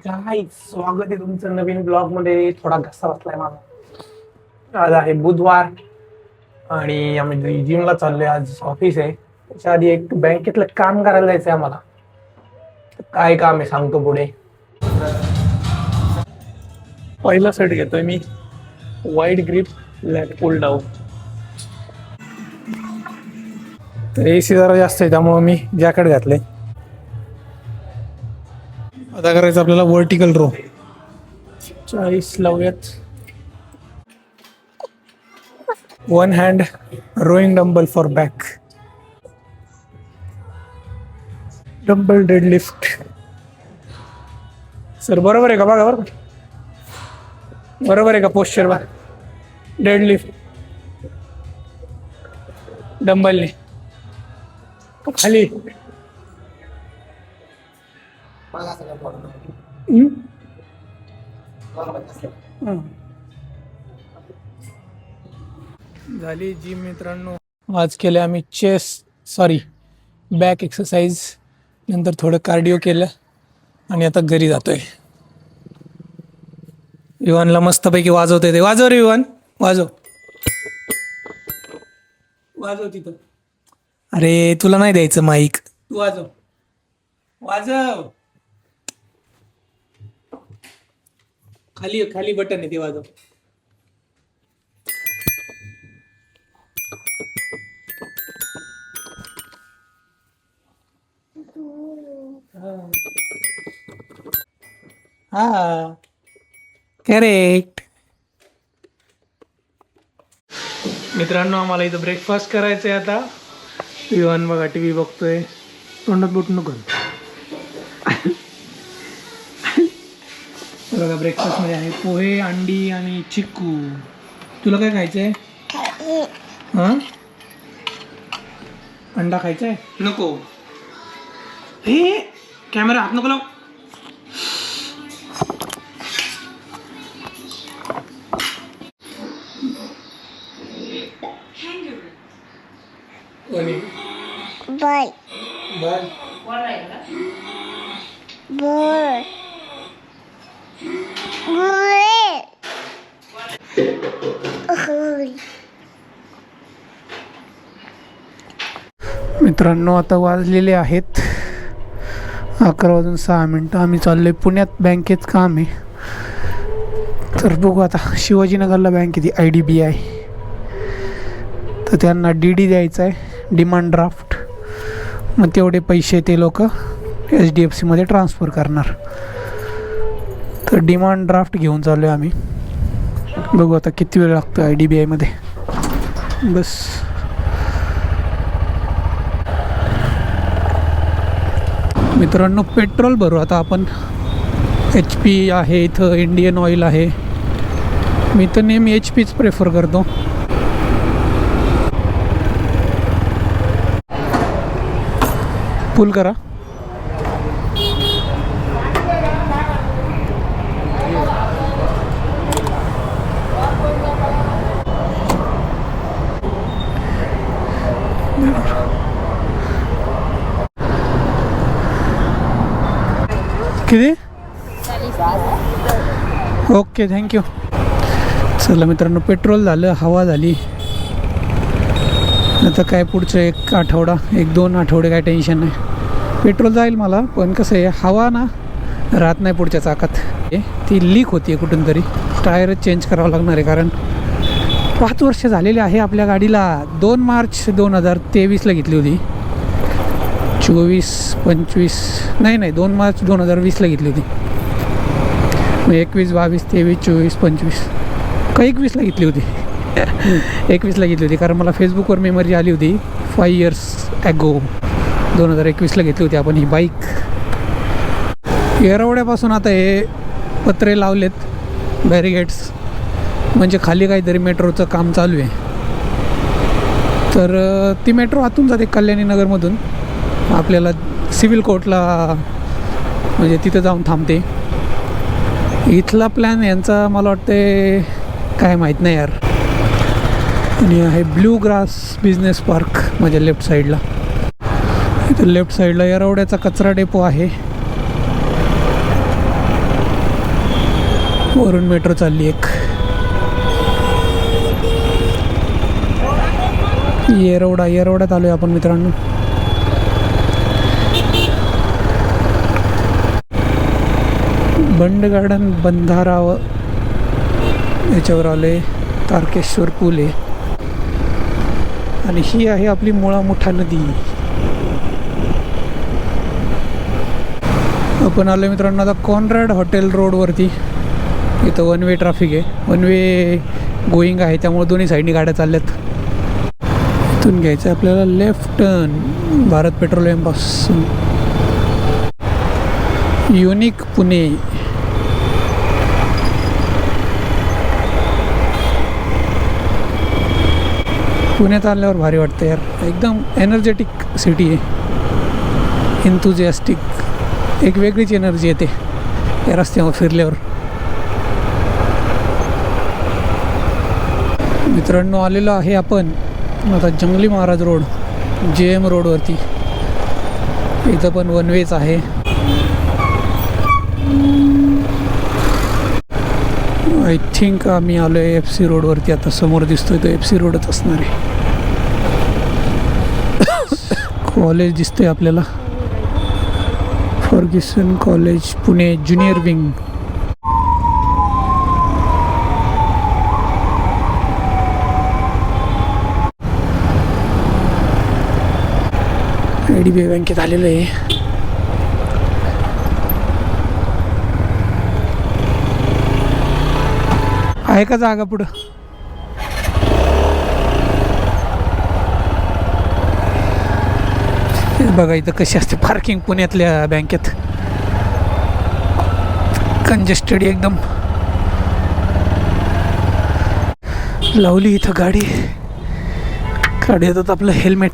Guys स्वागत आहे तुमचं नवीन ब्लॉग मध्ये. थोडा घसा बसलाय माझा. आज आहे बुधवार आणि आम्ही जिमला चाललोय. आज ऑफिस आहे. त्याच्या आधी एक बँकेतलं काम करायला जायचंय आम्हाला. काय काम आहे सांगतो पुढे. पहिला सेट घेतोय मी, wide grip lat pull down. तर एसी जरा जास्त आहे त्यामुळे मी जॅकेट घातले. आता करायचं आपल्याला वर्टिकल रो. 40 लावूयात. One hand rowing dumbbell for back. Dumbbell deadlift. Sir बरोबर आहे का बघा बरोबर. बरोबर आहे का पोश्चर बघ. डेडलिफ्ट डंबलने खाली. झाली जिम मित्रांनो. आज केले आम्ही बॅक एक्सरसाइज. नंतर थोडं कार्डिओ केलं आणि आता घरी जातोय. विवानला मस्तपैकी वाजवतोय ते. वाजव रे विवान, वाजव वाजव तिथं. अरे तुला नाही द्यायचं माईक, तू वाजव वाजव. खाली खाली बटन आहे ते वाजव. हा करेक्ट. मित्रांनो आम्हाला इथं ब्रेकफास्ट करायचं आहे आता. विवान बघा टीव्ही बघतोय. तोंडात बोट नको. बघा ब्रेकफास्ट मध्ये आहे पोहे, अंडी आणि चिक्कू. तुला काय खायचंय? हा अंडा खायचाय? नको. हे कॅमेरा हात नको लाव. Bye. Bye. Bye. मित्रांनो आता वाजलेले आहेत 11:06. आम्ही चाललोय पुण्यात. बँकेत काम आहे. तर बघू आता. शिवाजीनगरला बँक आहे ती IDBI. तर त्यांना DD द्यायचं आहे, डिमांड ड्राफ्ट. मग तेवढे पैसे ते लोक HDFC मध्ये ट्रान्सफर करणार. तर डिमांड ड्राफ्ट घेऊन चाललो आहे आम्ही. बघू आता किती वेळ लागतो IDBI मध्ये. बस मित्रांनो पेट्रोल भरू आता आपण. HP आहे इथं, इंडियन ऑइल आहे. मी तर नेहमी HPच प्रेफर करतो. फुल करा. किती? Okay thank you. चला मित्रांनो पेट्रोल झालं, हवा झाली. आता काय पुढचं 1 आठवडा 1-2 आठवडे काय टेन्शन नाही. पेट्रोल जाईल मला, पण कसं आहे हवा ना राहत नाही पुढच्या चाकात. ती लीक होती कुठून तरी. टायरच चेंज करावं लागणार आहे कारण 5 वर्ष झालेले आहे आपल्या गाडीला. 2 मार्च 2023ला घेतली होती. 24-25 नाही 2 मार्च 2020ला घेतली होती. मग 21, 22, 23, 24, 25 का 21ला घेतली होती. 21ला घेतली होती कारण मला फेसबुकवर मेमरी आली होती 5 years ॲगो. 2021ला घेतली होती आपण ही बाईक. येरवड्यापासून आता हे पत्रे लावलेत, बॅरिगेट्स. म्हणजे खाली काहीतरी मेट्रोचं काम चालू आहे. तर ती मेट्रो आतून जाते कल्याणी नगरमधून. आपल्याला सिव्हिल कोर्टला म्हणजे तिथं जाऊन थांबते. इथला प्लॅन यांचा मला वाटते काय माहीत नाही यार. आणि आहे ब्लू ग्रास बिझनेस पार्क माझ्या लेफ्ट साईडला. इथं लेफ्ट साईडला येरवड्याचा कचरा डेपो आहे. वरून मेट्रो चालली एक. येरवड्यात आलो आहे आपण मित्रांनो. बंड गार्डन बंधाराव याच्यावर आले. तारकेश्वर पूल आहे आणि ही आहे आपली मुळा मुठा नदी. आपण आलो मित्रांनो आता कॉन्रॅड हॉटेल रोडवरती. इथं वन वे ट्रॅफिक आहे, वन वे गोईंग आहे, त्यामुळे दोन्ही साईडनी गाड्या चालल्यात. इथून घ्यायचं आहे आपल्याला लेफ्ट टर्न भारत पेट्रोलियमपासून. युनिक पुणे. पुण्यात आल्यावर भारी वाटतं यार, एकदम एनर्जेटिक सिटी आहे, इन्थुजियास्टिक. एक वेगळीच एनर्जी येते या रस्त्यावर फिरल्यावर. मित्रांनो आलेलो आहे आपण आता जंगली महाराज रोड JM रोडवरती. इथं पण वन वेच आहे. आय थिंक आम्ही आलो आहे FC रोडवरती. आता समोर दिसतोय तो FC रोडच असणार आहे. कॉलेज दिसतंय आपल्याला, Fergusson college Pune junior wing. IDBI बँकेत आलेलं आहे. आहे का जागा पुढं? बघा इथं कशी असते पार्किंग पुण्यातल्या बँकेत. कंजेस्टेड एकदम. लावली इथं गाडी. काढ येतात आपलं हेल्मेट.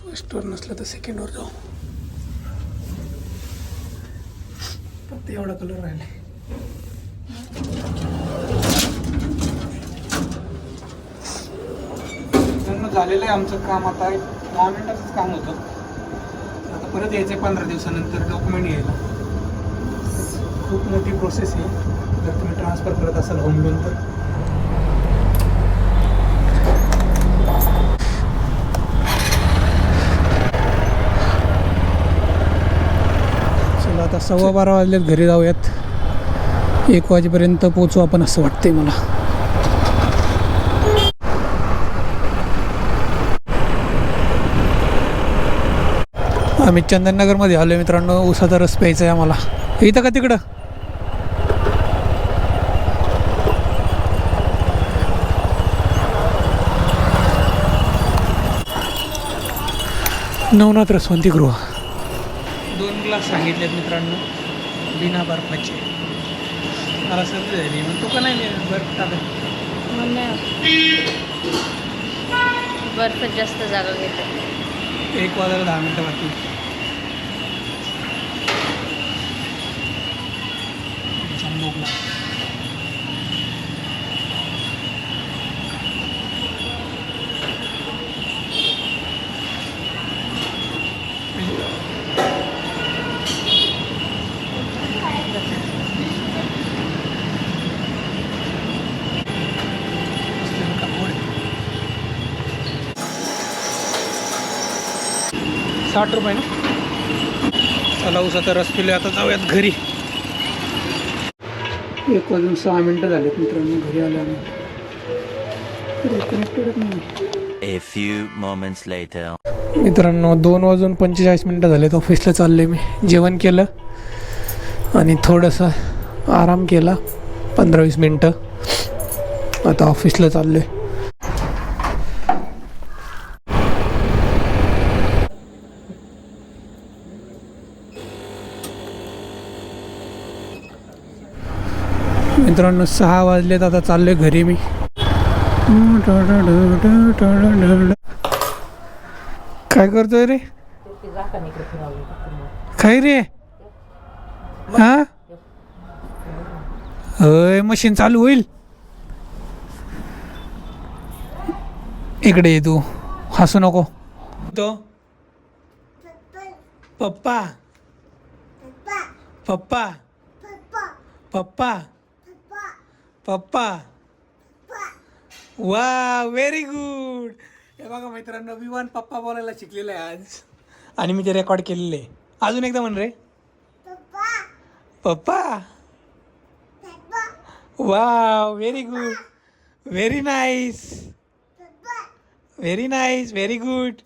फर्स्टवर नसलं तर सेकंडवर जाऊ. फक्त एवढा कलर राहिला. झालेलं आहे आमचं काम. आता 10 मिनिटाचंच काम होतं. आता परत यायचं आहे 15 दिवसानंतर डॉक्युमेंट घ्यायला. खूप मोठी प्रोसेस आहे जर तुम्ही ट्रान्सफर करत असाल होम लोन तर. चला आता 12:15 वाजलेत, घरी जाऊयात. 1 वाजेपर्यंत पोचू आपण असं वाटतंय मला. आम्ही चंदननगरमध्ये आलो आहे मित्रांनो. उसाचा रस प्यायचा आहे आम्हाला. इथं का तिकडं? नवनाथ रसवंतीगृह. 2 ग्लास सांगितलेत मित्रांनो बिना बर्फाचे. मला सर्दी झाली मग तू का नाही बर्फ टाकत? बर्फ जास्त जागा घेते. 1 वाजायला 10 मिनटं बाकी. ₹60 ना. चला उसाचा रस पिले. आता जाऊयात घरी. 1 वाजून 6 मिनटं झालेत मित्रांनो. घरी आलो आम्ही. A few moments later. मित्रांनो 2 वाजून 45 मिनटं झालेत. ऑफिसला चालले मी. जेवण केलं आणि थोडंसं आराम केला 15-20 मिनटं. आता ऑफिसला चाललो आहे. मित्रांनो 6 वाजलेत. आता चाललोय घरी मी. काय करतोय रे? काय रे हा होय मशीन चालू होईल इकडे ये तू हसू नको तो पप्पा पप्पा पप्पा पप्पा वा व्हेरी गुड हे बघा मित्रांनो विमान पप्पा बोलायला शिकलेलं आहे आज आणि मी ते रेकॉर्ड केलेलं आहे अजून एकदा म्हण रे पप्पा वा very good very nice very nice very good